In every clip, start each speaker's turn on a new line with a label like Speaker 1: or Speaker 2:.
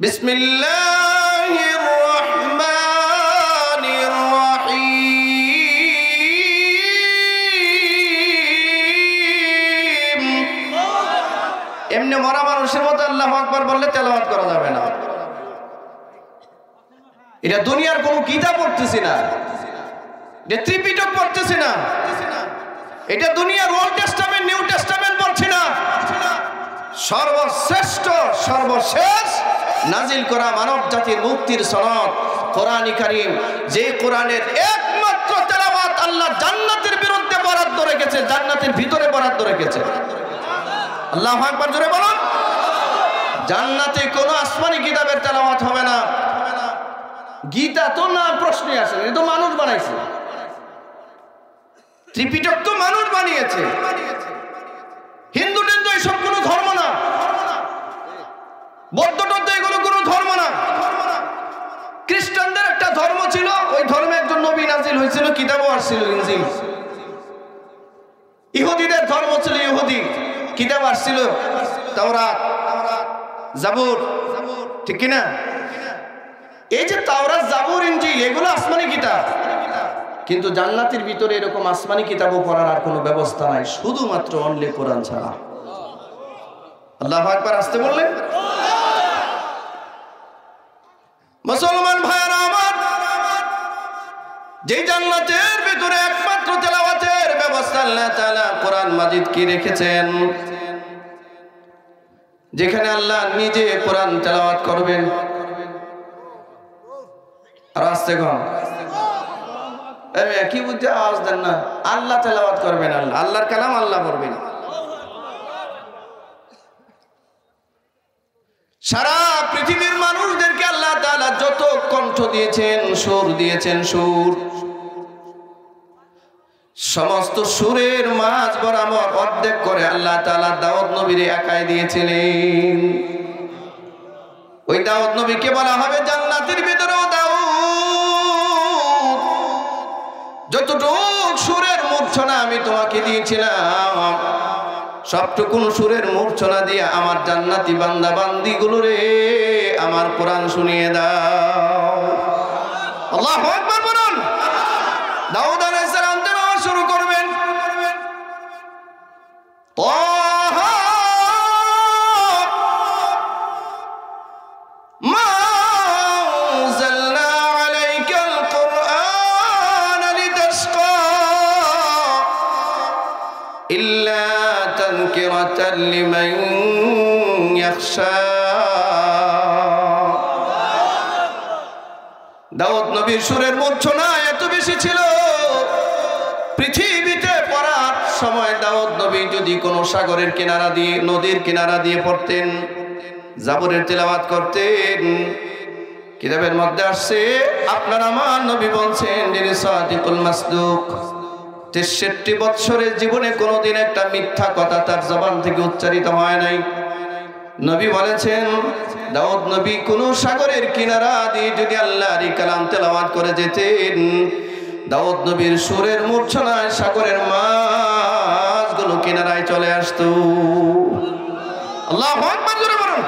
Speaker 1: বিসমিল্লাহির রহমানির রহিম। এমনি মরা মানুষের মতো আল্লাহু আকবার বললে তেলাওয়াত করা যাবে না। এটা দুনিয়ার কোনো কিতাব পড়তেছি না, এটা ত্রিপিটক পড়তেছি না, এটা দুনিয়ার ওল্ড টেস্টামেন্ট নিউ টেস্টামেন্ট পড়ছি না। সর্বশ্রেষ্ঠ সর্বশেষ নাজিল করা মানব জাতির মুক্তির সনদ কোরআন কারীম, যে কোরআনের একমাত্র তেলাওয়াত আল্লাহ জান্নাতের বিরুদ্ধে বরাদ্দ রেখেছে, জান্নাতের ভিতরে বরাদ্দ রেখেছে। আল্লাহু আকবার জোরে বলুন। জান্নাতে কোনো আসমানি কিতাবের তেলাওয়াত হবে না। গীতা তো না প্রশ্নে আসে, এটা তো মানুষ বানাইছে। ত্রিপিটক তো মানুষ বানিয়েছে। হিন্দু টিন্দু এসব কোনো ধর্ম না, বৌদ্ধ টদ্ধ এগুলো কোনো ধর্ম না। খ্রিস্টানদের একটা ধর্ম ছিল, ওই ধর্মে একজন নবী নাজিল হয়েছিল, কিতাবও আসছিল ইনজিল। ইহুদিদের ধর্ম ছিল ইহুদি, কিতাব আসছিল তাওরাত জাবুর, ঠিক কিনা? এই যে তাওরাত জাবুর ইনজিল এগুলো আসমানি কিতাব, কিন্তু জান্নাতের ভিতরে এরকম আসমানি কিতাবও পড়ার আর কোনো ব্যবস্থা নাই, শুধুমাত্র অনলি কোরআন ছাড়া। আল্লাহু আকবার আসতে বললেন। মুসলমান ভাইরা আমার, যে জান্নাতের ভিতরে একমাত্র তেলাওয়াতের ব্যবস্থা আল্লাহ তাআলা কোরআন মাজিদ কি রেখেছেন, যেখানে আল্লাহ নিজে কোরআন তেলাওয়াত করবেন। আর আসতে কম কি বুঝতে আওয়াজ দেন না? আল্লাহ তেলাওয়াত করবেন, আল্লাহ, আল্লাহর কালাম আল্লাহ পড়বেন। সারা পৃথিবীর মানুষদেরকে আল্লাহ তাআলা যত কণ্ঠ দিয়েছেন, সুর দিয়েছেন, সুর, সমস্ত সুরের মাঝ বরাবর অর্ধেক করে আল্লাহ তাআলা দাউদ নবীর একাই দিয়েছিলেন। ওই দাউদ নবীকে বলা হবে জান্নাতের ভিতরেও দাউদ। যতটুকু সুরের মূর্ছনা আমি তোমাকে দিয়েছিলাম, সবটুকুন সুরের মূর্ছনা দিয়ে আমার জান্নাতি বান্দা বান্দি গুলো রে আমার কোরআন শুনিয়ে দাও। আল্লাহু আকবার বলুন। দাউদ আলাইহিস সালাম তেলাওয়াত শুরু করবেন। লিমান ইয়াখশা। দাউদ নবীর সুরের মূর্ছনা এত বেশি ছিল, পৃথিবীতে পড়ার সময় দাউদ নবী যদি কোনো সাগরের কিনারা দিয়ে, নদীর কিনারা দিয়ে পড়তেন, জাবুরের তেলাওয়াত করতেন, কিতাবের মধ্যে আসছে আপনার আমার নবী বলছেন যিনি সাদিকুল মাসদুক, 63 বছরের জীবনে কোনোদিন একটা মিথ্যা কথা তার জবান থেকে উচ্চারিত হয় নাই। নবী বলেছেন দাউদ নবী কোন সাগরের কিনারা দিয়ে যদি আল্লাহর কালাম তেলাওয়াত করে যেতেন, দাউদ নবীর সুরের মূর্ছনায় সাগরের মাছগুলো কিনারায় চলে আসতো। আল্লাহু আকবার জোরে বলুন।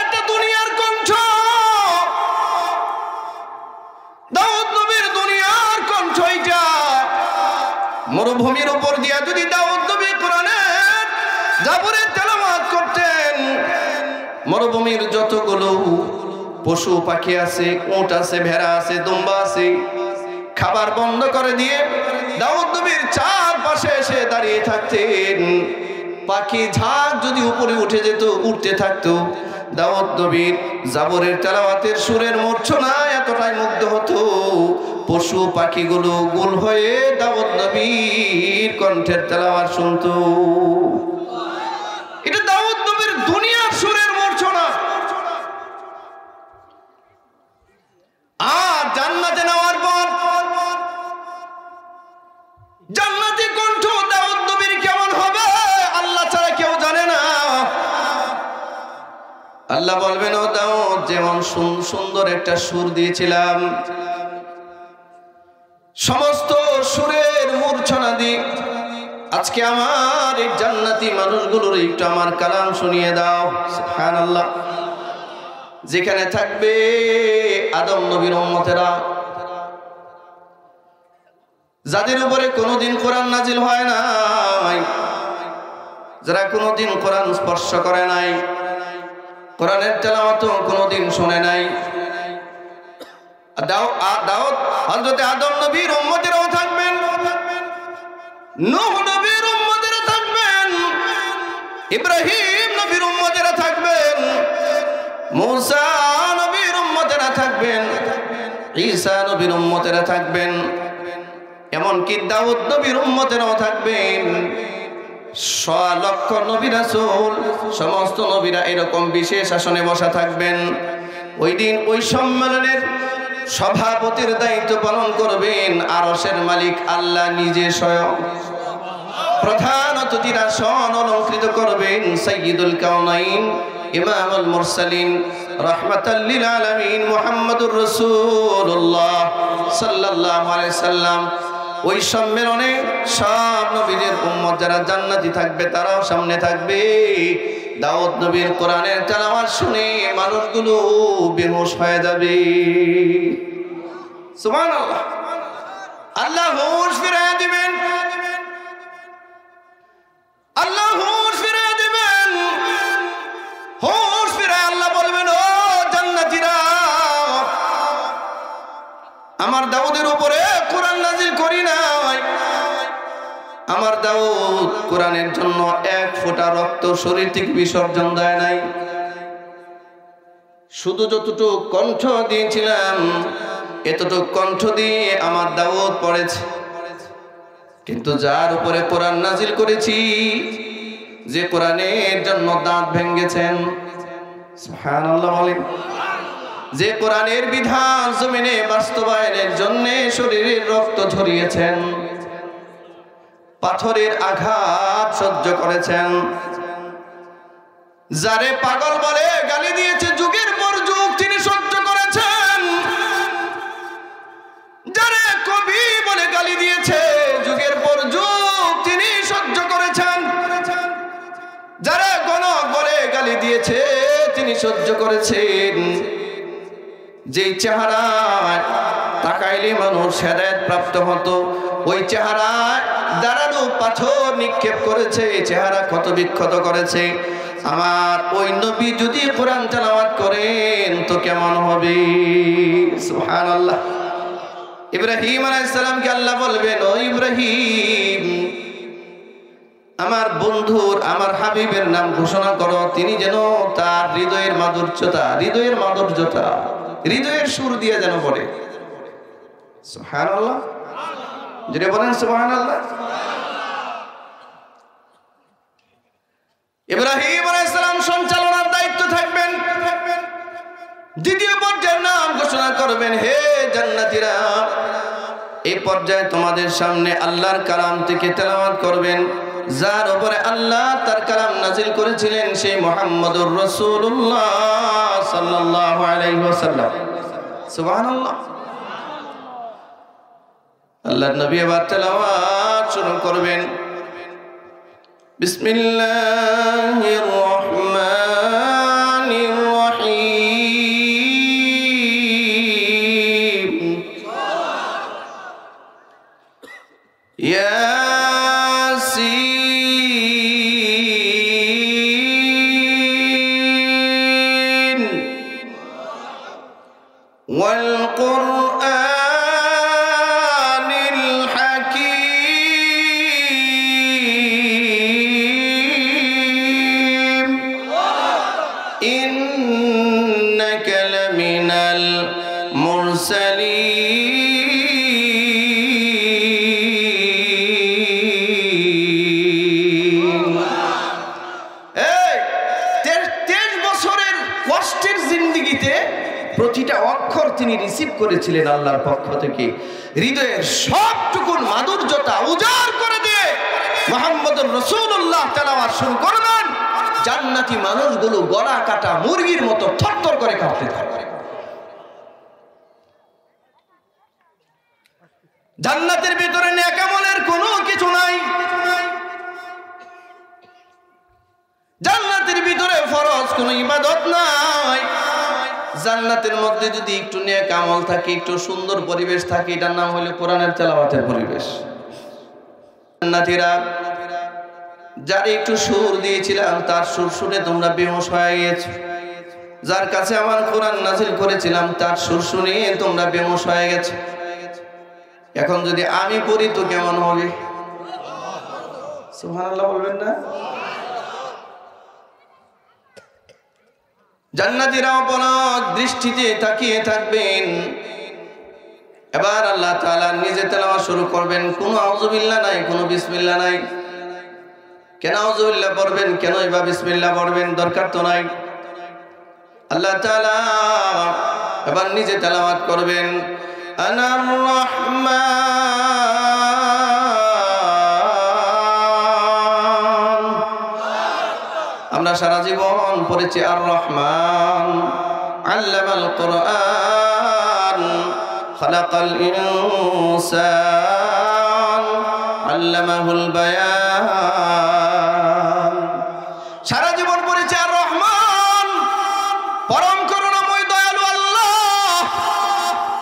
Speaker 1: এটা দুনিয়ার কণ্ঠ, দাউদ নবীর দুনিয়ার কণ্ঠ। এটা মরুভূমির উপর দিয়া যদি দাউদ নবী কোরআনের জাবুরের তেলাওয়াত করতেন, মরুভূমির যতগুলো পশু পাখি আছে, উট আছে, ভেড়া আছে, দুম্বা আছে, খাবার বন্ধ করে দিয়ে দাউদ নবীর চারপাশে এসে দাঁড়িয়ে থাকতেন। পাখি ঝাঁক যদি উপরে উঠে যেত, উঠতে থাকতো, দাউদ নবীর জাবরের তেলাওয়াতের সুরের মূর্ছনা এতটাই মুগ্ধ হতো, পশু পাখিগুলো গোল হয়ে দাউদ নবীর কণ্ঠের তেলাওয়াত শুনতো। এটা দাউদ নবীর দুনিয়ার সুরের মূর্ছনা। আর জান্নাতে নেওয়ার পর জান্নাতি কণ্ঠ দাউদ নবীর কেমন হবে আল্লাহ ছাড়া কেউ জানে না। আল্লাহ বলবেন ও দাউদ, যেমন সুন্দর একটা সুর দিয়েছিলাম, সমস্ত সুরের মূর্ছনা দিয়ে আজকে আমার এই জান্নাতি মানুষগুলোর একটু আমার কালাম শুনিয়ে দাও। সুবহানাল্লাহ। যেখানে থাকবে আদম নবীর উম্মতেরা, যাদের উপরে কোনোদিন কোরআন নাজিল হয় নাই, যারা কোনোদিন কোরআন স্পর্শ করে নাই, কোরআনের তেলাওয়াত কোনোদিন শুনে নাই। দাউদ হযরত আদম নবীর উম্মতেরাও থাকবেন, নূহ নবীর উম্মতেরা থাকবেন, ইব্রাহিম নবীর উম্মতেরা থাকবেন, মূসা নবীর উম্মতেরা থাকবেন, ঈসা নবীর উম্মতেরা থাকবেন, এমনকি দাউদ নবীর উম্মতেরাও থাকবেন। 100 লক্ষ নবী রাসূল সমস্ত নবীরা এরকম বিশেষ আসনে বসা থাকবেন। ওই দিন ওই সম্মেলনের সভাপতির দায়িত্ব পালন করবেন আরশের মালিক আল্লাহ নিজে স্বয়ং। প্রধান অতিথির আসন অলংকৃত করবেন সাইয়্যিদুল কাওনাইন ইমামুল মুরসালিন রাহমাতাল লিল আলামিন মুহাম্মাদুর রাসূলুল্লাহ সাল্লাল্লাহু আলাইহি সাল্লাম। ওই সম্মেলনে সব নবীদের উম্মত যারা জান্নাতি থাকবে তারাও সামনে থাকবে। দাউদ নবীর কোরআনের তেলাওয়াত শুনে মানুষগুলো বেহুশ হয়ে যাবে। সুবহানাল্লাহ। আল্লাহ হুঁশ ফিরিয়ে দিবেন, আল্লাহ হুঁশ ফিরিয়ে দিবেন। হুঁশ ফিরে আল্লাহ বলবেন, ও জান্নাতীরা, আমার দাউদের উপরে কোরআন নাজিল করি নাই। আমার দাউদ কোরআনের জন্য এক ফোঁটা রক্ত শরীর থেকে বিসর্জন দেয় নাই। শুধু যতটুকু কণ্ঠ দিয়েছিলাম এতটুকু কণ্ঠ দিয়ে আমার দাউদ পড়েছে। কিন্তু যার উপরে কোরআন নাজিল করেছি, যে কোরআনের জন্য দাঁত ভেঙেছেন, সুবহানাল্লাহ বলেন, যে কোরআনের বিধান জমিনে বাস্তবায়নের জন্য শরীরের রক্ত ঝরিয়েছেন, পাথরের আঘাত সহ্য করেছেন, যারে পাগল বলে গালি দিয়েছে যুগের পর যুগ তিনি সহ্য করেছেন, যারে কবি বলে গালি দিয়েছে যুগের পর যুগ তিনি সহ্য করেছেন, যারা গণক বলে গালি দিয়েছে তিনি সহ্য করেছেন। যেই চেহারায় তাকাইলে মানুষ হেদায়েত প্রাপ্ত হতো, ওই চেহারায় দাঁড়ানো পাথর নিক্ষেপ করেছে, চেহারা ক্ষত বিক্ষত করেছে। আমার ওই নবী যদি কোরআন তেলাওয়াত করেন তো কেমন হবে? সুবহানাল্লাহ। ইব্রাহিম আলাইহিস সালামকে আল্লাহ বলবেন, ও ইব্রাহিম, আমার বন্ধুর আমার হাবিবের নাম ঘোষণা করো, তিনি যেন তার হৃদয়ের মাধুর্যতা, হৃদয়ের মাধুর্যতা, হৃদয়ের সুর দিয়ে যেন বলে। সুবহানাল্লাহ, যদি বলেন সুবহানাল্লাহ। ইব্রাহিম আলাইহিস সালাম সঞ্চালনার দায়িত্ব থাকবেন। দ্বিতীয় পর্যায়ের নাম ঘোষণা করবেন, হে জান্নাতীরা, এই পর্যায়ে তোমাদের সামনে আল্লাহর কালাম থেকে তেলাওয়াত করবেন, যার উপরে আল্লাহ তার কালাম নাজিল করেছিলেন, সেই মুহাম্মদুর রাসূলুল্লাহ সাল্লাল্লাহু আলাইহি ওয়াসাল্লাম। সুবহানাল্লাহ। আল্লাহর নবী এবার তেলাওয়াত শুরু করবেন। বিসমিল্লাহির রহমানির রহিম। ইয়াসিন ওয়াল কুরআনিল হাকীম ইন্নাকা লামিনাল মুরসালিন। এই 23 বছরের কষ্টের জিন্দেগিতে প্রতিটা অক্ষর তিনি রিসিভ করেছিলেন আল্লাহর পক্ষ থেকে। হৃদয়ের সবটুকুন মাধুর্যতা উজাড় করে দিয়ে মুহাম্মদুর রাসূলুল্লাহ তেলাওয়াত শুরু করবেন। জান্নাতি মানুষগুলো গলা কাটা মুরগির মতো থরথর করে কাঁপতে থাকবে। জান্নাতের ভিতরে নেক আমলের কোনো কিছু নাই, জান্নাতের ভিতরে ফরজ কোনো ইবাদত নাই, জান্নাতের মধ্যে যদি একটু নেক আমল থাকে, একটু সুন্দর পরিবেশ থাকে, এটার নাম হলো কোরআনের তেলাওয়াতের পরিবেশ। জান্নাতীরা যার একটু সুর দিয়েছিলাম তার সুর শুনে তোমরা বেহুশ হয়ে গেছো। যার কাছে আমার কোরআন নাজিল করেছিলাম তার সুর শুনে তোমরা বেহুশ হয়ে গেছো। এখন যদি আমি পড়ি তো কেমন হবে? সুবহানাল্লাহ বলবেন না? জান্নাতীরা অপলক দৃষ্টিতে তাকিয়ে থাকবেন। এবার আল্লাহ তাআলা নিজে তেলাওয়াত শুরু করবেন। কোনো আউযুবিল্লাহ নাই, কোনো বিসমিল্লাহ নাই। কেন আউযুবিল্লাহ পড়বেন, কেন বা বিসমিল্লাহ পড়বেন? দরকার তো নাই। আল্লাহ তাআলা এবার নিজে তেলাওয়াত করবেন, আনার রহমান। আমরা সারা জীবন পড়েছি আর রহমান, আল্লামাল কোরআন, খালাকাল ইনসান, আল্লামাহুল বায়ান। সারা জীবন পড়েছি আর রহমান, পরম করুণাময় দয়ালু আল্লাহ।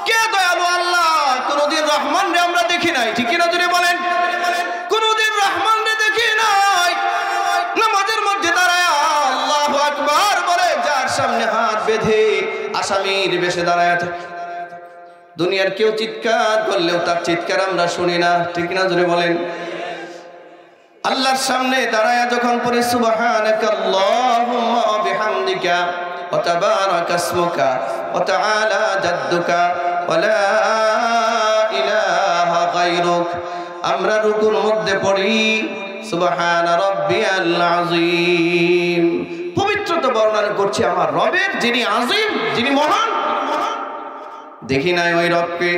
Speaker 1: কে দয়ালু আল্লাহ? কোনদিন রহমান রে আমরা দেখি নাই, ঠিক কিনা জোরে বলেন? কোনদিন রহমান রে দেখি নাই। নামাজের মধ্যে দাঁড়ায় আল্লাহু আকবার বলে যার সামনে হাত বেঁধে আসামির বেশে দাঁড়ায় থাকে। দুনিয়ার কেউ চিৎকার করলেও তার চিৎকার আমরা শুনি না, ঠিক কিনা জোরে বলেন? আল্লাহর সামনে দাঁড়ায় যখন পড়ি সুবহানাকাল্লাহুম্মা ওয়া বিহামদিকা ওয়া তাবারাকা ইসমুকা ওয়া তাআলা জাদ্দুকা ওয়া লা ইলাহা গায়রুক, আমরা রুকুর মধ্যে পড়ি সুবহানা রাব্বিয়াল আযীম। পবিত্রতা বর্ণনা করছি আমার রবের, যিনি আযীম, যিনি মহান। দেখি নাই ওই রবকে।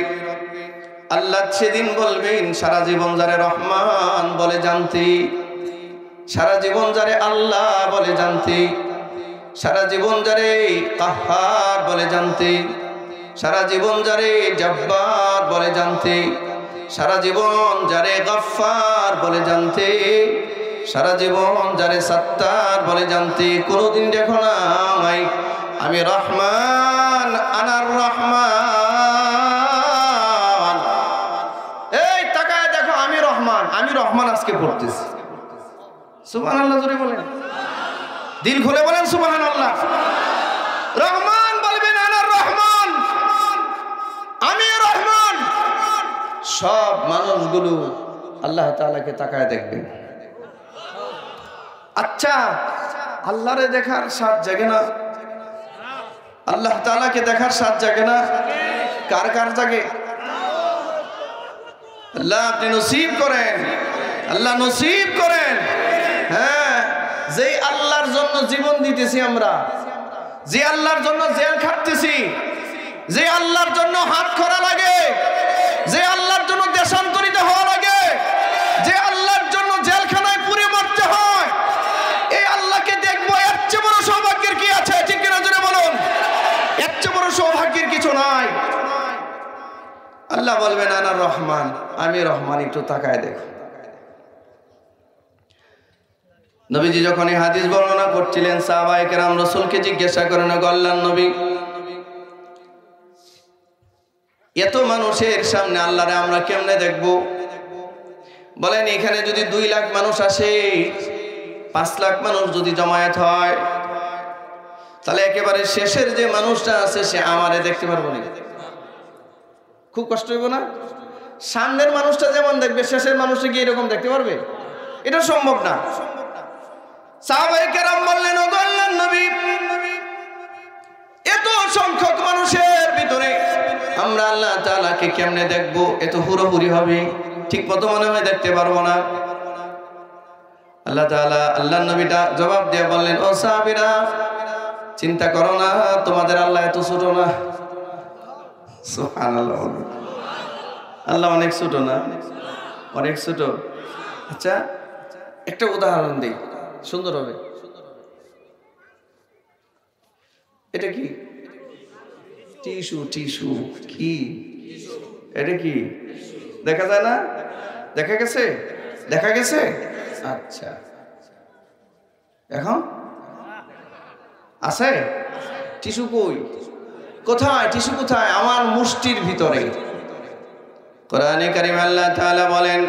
Speaker 1: আল্লাহ সেদিন বলবেন সারা জীবন যারে রহমান বলে জানতি, সারা জীবন যারে আল্লাহ বলে জানতি, সারা জীবন যারে কাহ্হার বলে জানতি, সারা জীবন যারে জব্বার বলে জানতি, সারা জীবন যারে গফফার বলে জানতি, সারা জীবন যারে সত্তার বলে জানতি, কোনদিন দেখো না আমি রহমান, আনার রহমান। এই তাকায় দেখো আমি রহমান, আমি রহমান আজকে পড়তেছি। সুবহানাল্লাহ জোরে বলেন, দিল খুলে বলেন সুবহানাল্লাহ। রহমান বলবেন আনার রহমান, আমি রহমান। সব মানুষগুলো আল্লাহ তাআলাকে তাকায় দেখবেন। আচ্ছা, আল্লাহরে দেখার স্বাদ জাগে না? আল্লাহ তাআলাকে দেখার স্বাদ জাগে না? কার কার জাগে? আল্লাহ আপনি নসিব করেন, আল্লাহ নসিব করেন। হ্যাঁ, যে আল্লাহর জন্য জীবন দিতেছি আমরা, যে আল্লাহর জন্য জেল খাটতেছি, যে আল্লাহর জন্য হাত খরা লাগে, যে আল্লাহর জন্য দেশান্তরিত হওয়া লাগে, যে আল্লাহর জন্য জেলখানায় পুড়ে মরতে হয়, এই আল্লাহকে দেখবো, এর চেয়ে বড় সৌভাগ্যের কি আছে? ঠিক কিনা জোরে বলুন? এর চেয়ে বড় সৌভাগ্যের কিছু নাই। আল্লাহ বলবেন আনার রহমান, আমি রহমান, একটু তাকায় দেখো। নবীজি যখন এই হাদিস বর্ণনা করছিলেন, সাহাবায়ে কেরাম রাসূলকে জিজ্ঞাসা করেন, আল্লাহর নবী, এত মানুষের সামনে আল্লাহরে আমরা কেমনে দেখব? বলেন এখানে যদি 2 লাখ মানুষ আসে, 5 লাখ মানুষ যদি জমায়েত হয়, তাহলে একেবারে শেষের যে মানুষটা আছে সে আমারে দেখতে পারবো না? খুব কষ্ট হইব না? সামনের মানুষটা যেমন দেখবে, শেষের মানুষটা কি এরকম দেখতে পারবে? এটা সম্ভব না। সাহাবায়ে কেরাম বললেন, ও আল্লাহর নবী, এত সংখ্যক মানুষের ভিতরে আমরা আল্লাহ তাআলাকে কেমনে দেখব? এত হুড়োহুড়ি হবে, ঠিক মতো মনে হয় দেখতে পারবো না। আল্লাহ তাআলা আল্লাহর নবীটা জবাব দিয়ে বললেন, ও সাহাবীরা, চিন্তা করো না, তোমাদের আল্লাহ এত ছোট না। সুবহানাল্লাহ। আল্লাহ অনেক ছোট না? অনেক ছোট। আচ্ছা, একটা উদাহরণ দিই, সুন্দর হবে। এটা কি? টিস্যু। টিস্যু কি? এটা কি দেখা যায় না? দেখা গেছে? দেখা গেছে? আচ্ছা, এখন আছে টিস্যু কই? কোথায়? টিস্যু কোথায়? আমার মুষ্টির ভিতরে। কোরআনে কারীমে আল্লাহ তাআলা বলেন,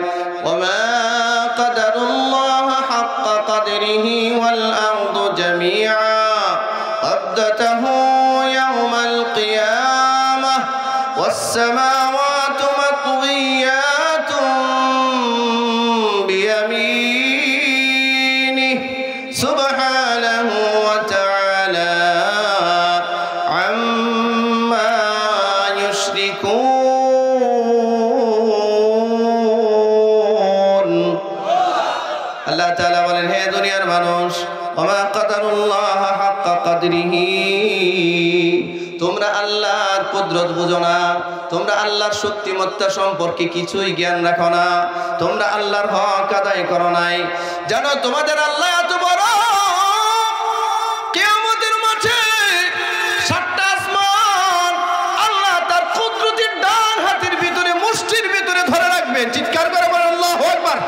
Speaker 1: ওয়া কাদারুল্লাহ হাক্কা কাদরিহি ওয়াল আরদু জামিআ ক্বাবদাতাহু ইয়াওমাল কিয়ামাহ ওয়াস সামাওয়াতু মাতওয়িয়াতুন বিয়ামিনিহি সুবহানাহু ওয়া তাআলা আম্মা ইউশরিকুন। আল্লাহ তাআলা বলেন, হে দুনিয়ার মানুষ, ওয়া কাদারুল্লাহ হাক্কা কাদরিহি, তোমরা আল্লাহর কুদরত বুঝো না, তোমরা আল্লাহর শক্তিমত্তা সম্পর্কে কিছুই জ্ঞান রাখো না, তোমরা আল্লাহর হক আদায় করো নাই। জানো তোমাদের আল্লাহ এত বড়, কিয়ামতের মাঠে 7টা আসমান আল্লাহ তার কুদরতের ডান হাতের ভিতরে, মুষ্টির ভিতরে ধরে রাখবেন। চিৎকার করে বলেন আল্লাহু আকবার।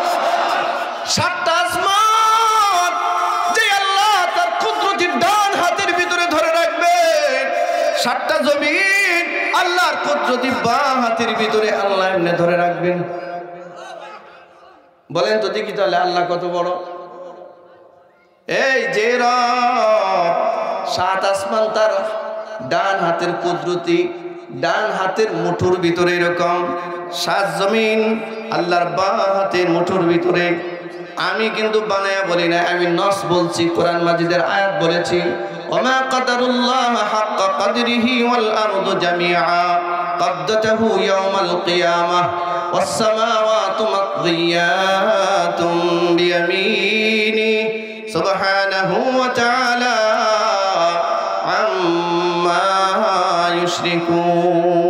Speaker 1: 7টা আসমান যে আল্লাহ তার কুদরতের ডান হাতের ভিতরে ধরে রাখবেন, 7টা জমিন আল্লাহর কুদরতি বাম হাতের ভিতরে আল্লাহ এমনি ধরে রাখবেন। বলেন তো দেখি তাহলে আল্লাহ কত বড়। এই যে রব 7 আসমান তার ডান হাতের কুদরতি, ডান হাতের মুঠোর ভিতরে এরকম, 7 জমিন আল্লাহর বাম হাতের মুঠোর ভিতরে। আমি কিন্তু বানায়া বলি না, আমি নস বলছি, কোরআন মাজিদের আয়াত বলেছি, ওমা কাদারুল্লাহ হাক্কা কাদরিহি ওয়াল আরদু জামিআ ক্বাবদাতাহু ইয়াওমাল কিয়ামাহ ওয়াস সামাওয়াতু মাতওয়িয়াতুন বিয়ামিনিহি সুবহানাহু ওয়া তাআলা আম্মা ইউশরিকুন।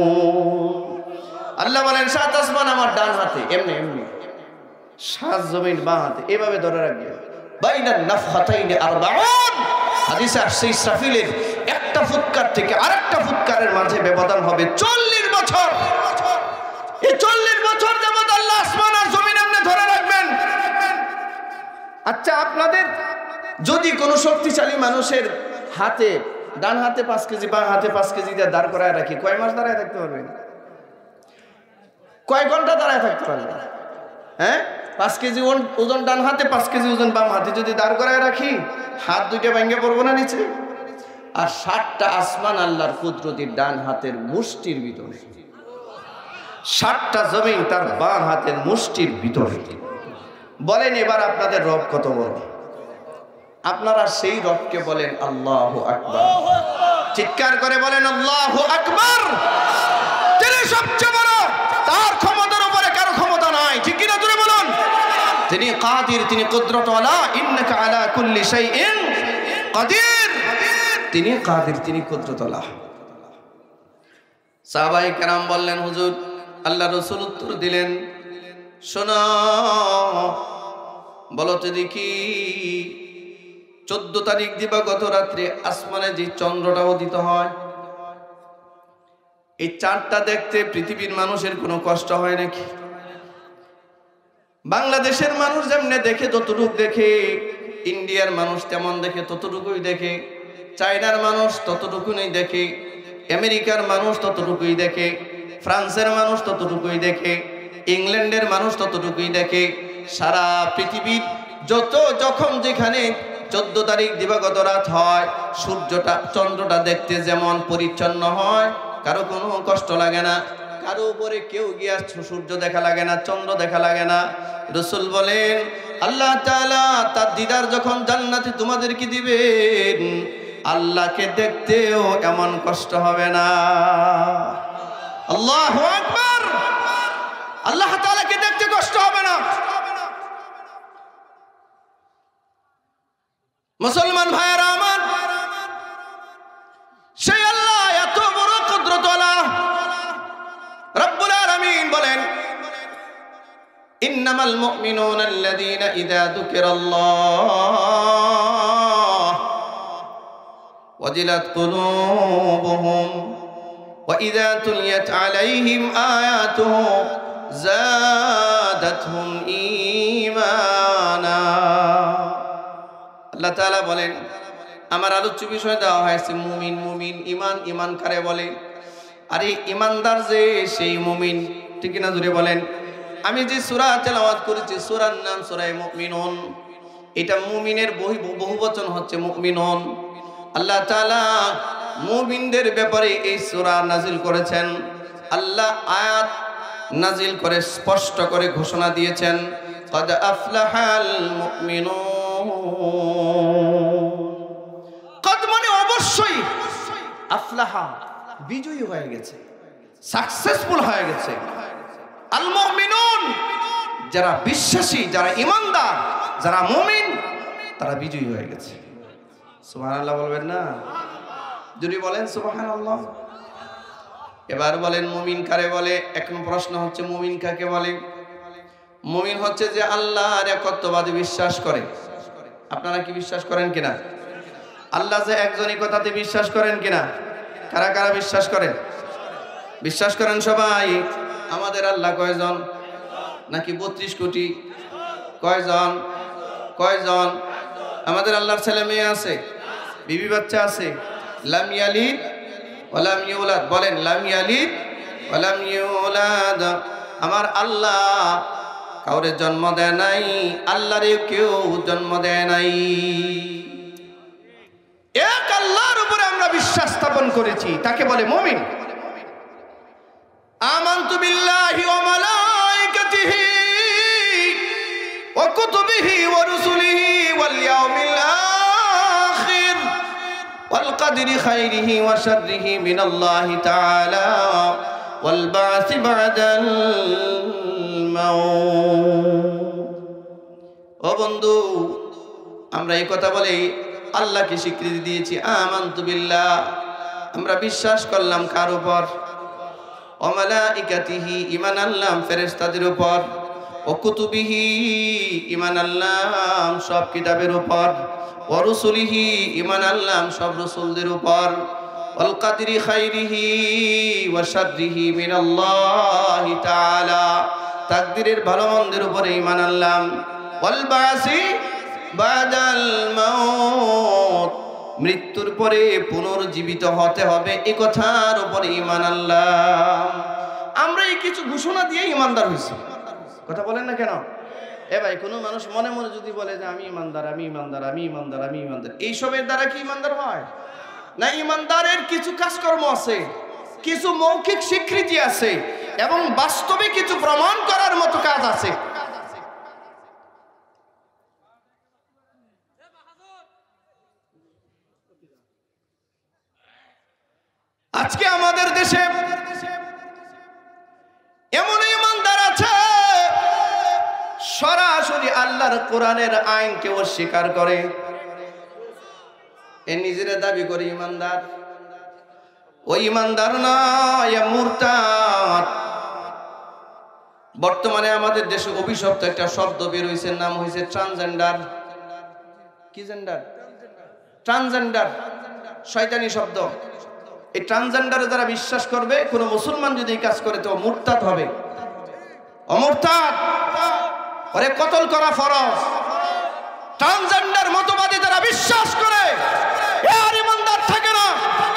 Speaker 1: আল্লাহ বলেন 7 আসমান আমার ডান হাতে, এমনি এমনি 7 জমিন বাম হাতে, এভাবে ধরে রাখবে। বাইনান নাফহাতাইনি 40, হাদিসে আসছে ইসরাফিলের একটা ফুৎকার থেকে আরেকটা ফুৎকারের মাঝে ব্যবধান হবে 40 বছর। এই 40 বছর যাবত আল্লাহ আসমান আর জমিন এমনি ধরে রাখবেন। আচ্ছা, আপনাদের যদি কোনো শক্তিশালী মানুষের হাতে, ডান হাতে 5 কেজি বাম হাতে 5 কেজি দিয়ে দাঁড় করায় রাখি, কয় মাস দাঁড়ায় থাকতে পারবেন? কয় ঘন্টা দাঁড়ায় থাকতে পারবেন? হ্যাঁ, 5 কেজি ওজন ডান হাতে 5 কেজি ওজন বাম হাতে যদি দাঁড় করায় রাখি, হাত দুইটা ভেঙে পড়বো না নিচে? আর 7টা আসমান আল্লাহর কুদরতির ডান হাতের মুষ্টির ভিতরে, 7টা জমিন তার বাম হাতের মুষ্টির ভিতরে। বলেন এবার আপনাদের রব কত বড়? আপনারা সেই রবকে বলেন আল্লাহু আকবার। চিৎকার করে বলেন আল্লাহু আকবার। তিনি সবচেয়ে বড়, তার ক্ষমতার উপরে কারো ক্ষমতা নাই। ঠিক কিনা জোরে বলুন। তিনি কাদির, তিনি কুদরতওয়ালা। ইন্নাকা আলা কুল্লি শাইইন কাদির। তিনি কাদির, তিনি কুদরতওয়ালা। সাহাবায়ে কেরাম বললেন, হুজুর, আল্লাহ রাসূল উত্তর দিলেন, শোনো, বলো তো দেখি 14 তারিখ দিবাগত রাত্রে আসমানে যে চন্দ্রটা উদিত হয়, এই চাঁদটা দেখতে পৃথিবীর মানুষের কোনো কষ্ট হয় নাকি? বাংলাদেশের মানুষ যেমনে দেখে ততটুক দেখে, ইন্ডিয়ার মানুষ তেমন দেখে ততটুকুই দেখে, চায়নার মানুষ ততটুকুই দেখে, আমেরিকার মানুষ ততটুকুই দেখে, ফ্রান্সের মানুষ ততটুকুই দেখে, ইংল্যান্ডের মানুষ ততটুকুই দেখে। সারা পৃথিবীর যখন যেখানে 14 তারিখ দিবাগত রাত হয়, সূর্যটা চন্দ্রটা দেখতে যেমন পরিচ্ছন্ন হয়, কারো কোনো কষ্ট লাগে না, কারো উপরে কেউ গিয়া সূর্য দেখা লাগে না, চন্দ্র দেখা লাগে না। রাসূল বলেন, আল্লাহ তাআলা তার দিদার যখন জান্নাতে তোমাদেরকে দিবেন, আল্লাহকে দেখতেও এমন কষ্ট হবে না। আল্লাহু আকবার। আল্লাহ তাআলাকে দেখতে কষ্ট হবে না। মুসলমান ভাইয়েরা আমার, সেই আল্লাহ এত বড় কুদরতওয়ালা। রব্বুল আলামিন বলেন, ইন্নামাল মুমিনুনা আল্লাযীনা ইযা যুকিরাল্লাহ ওয়াজিলাত কুলুবুহুম ওয়া ইযা তুলিয়াত আলাইহিম আয়াতুহু যাদাতহুম ঈমানা। আল্লাহ তাআলা বলেন, আমার আলোচ্য বিষয় দেওয়া হয়েছে মুমিন। মুমিন ইমান, ইমান কারে বলে? আরে ইমানদার যে সেই মুমিন, ঠিক না? জুড়ে বলেন। আমি যে সূরা তেলাওয়াত করেছি সূরার নাম সূরা মুমিনুন। এটা মুমিনের বহুবচন হচ্ছে মুমিনুন। আল্লাহ তাআলা মুমিনদের ব্যাপারে এই সূরা নাজিল করেছেন। আল্লাহ আয়াত নাজিল করে স্পষ্ট করে ঘোষণা দিয়েছেন, قد أفلح المؤمنون। قد মানে অবশ্যই, আফলাহা বিজয়ী হয়ে গেছে, সাকসেসফুল হয়ে গেছে। আল মুমিনুন যারা বিশ্বাসী, যারা ঈমানদার, যারা মুমিন, তারা বিজয়ী হয়ে গেছে। সুবহানাল্লাহ বলবেন না? যদি বলেন সুবহানাল্লাহ। এবার বলেন মুমিন কারে বলে? এখন প্রশ্ন হচ্ছে মুমিন কাকে বলে? মুমিন হচ্ছে যে আল্লাহর একত্ববাদে বিশ্বাস করে। আপনারা কি বিশ্বাস করেন কিনা? আল্লাহ যে একজনই কথাতে বিশ্বাস করেন কিনা? কারা কারা বিশ্বাস করেন? বিশ্বাস করেন সবাই। আমাদের আল্লাহ কয়জন? নাকি 32 কোটি? কয়জন? কয়জন? আমাদের আল্লাহর ছেলে মেয়ে আছে, বিবি বাচ্চা আছে। লাম ইয়ালিদ ওয়া লাম ইউলাদ। বলেন লাম ইয়ালিদ ওয়া লাম ইউলাদ। আমার আল্লাহ কাউরে জন্ম দেয় নাই, আল্লাহরে কেউ জন্ম দেয় নাই। এক আল্লাহর উপরে আমরা বিশ্বাস স্থাপন করেছি, তাকে বলে মুমিন। আমানতু বিল্লাহি ওয়া মালাইকাতিহি ওয়া কুতুবিহি ওয়া রুসুলিহি ওয়াল ইয়াউমিল আখির ওয়াল কদরি খাইরিহি ওয়া শাররিহি মিনাল্লাহি তাআলা ওয়াল বা'সি বা'দাল মাউত। ও বন্ধু, আমরা এই কথা বলে আল্লাহকে স্বীকৃতি দিয়েছি। আমানতু বিল্লাহ, আমরা বিশ্বাস করলাম কার উপর? ওয়া মালাইকাতিহি, ঈমান আনলাম ফেরেশতাদের উপর। ওয়া কুতুবিহি, ঈমান আনলাম সব কিতাবের উপর। ওয়া রুসুলিহি, ঈমান আনলাম সব রাসূলদের উপর। ওয়াল কদরি খাইরিহি ওয়া শাররিহি মিনাল্লাহি তাআলা, তাকদীরের ভালো মন্দের উপরে ঈমান আনলাম। ওয়াল বা'সি বাদাল মাউত, মৃত্যুর পরে পুনর্জীবিত হতে হবে, এই কথার উপরে ঈমান আনলাম। আমরা এই কিছু ঘোষণা দিয়ে ঈমানদার হইছি। কথা বলেন না কেন? এ ভাই, কোনো মানুষ মনে মনে যদি বলে যে আমি ঈমানদার, আমি ঈমানদার, আমি ঈমানদার, আমি ঈমানদার, এইসবের দ্বারা কি ঈমানদার হয়? না, ঈমানদারের কিছু কাজকর্ম আছে, কিছু মৌখিক স্বীকৃতি আছে এবং বাস্তবে কিছু প্রমাণ করার মতো কাজ আছে। আজকে আমাদের দেশে এমন ঈমানদার আছে সরাসরি আল্লাহর কোরআনের আইনকে অস্বীকার করে, এ নিজেরা দাবি করে ঈমানদার। ওই ঈমানদার নয়, মুরতাদ। বর্তমানে আমাদের দেশে অভিশপ্ত একটা শব্দ বের হয়েছে, নাম হয়েছে ট্রান্সজেন্ডার। কি জেন্ডার? ট্রান্সজেন্ডার, শয়তানি শব্দ। এই ট্রান্সজেন্ডারে যারা বিশ্বাস করবে, কোন মুসলমান যদি এই কাজ করে তো মুরতাদ হবে। অমুরতাদ, ওরে কতল করা ফরজ। ট্রান্সজেন্ডার মতবাদী যারা বিশ্বাস করে আর ঈমানদার থাকে না,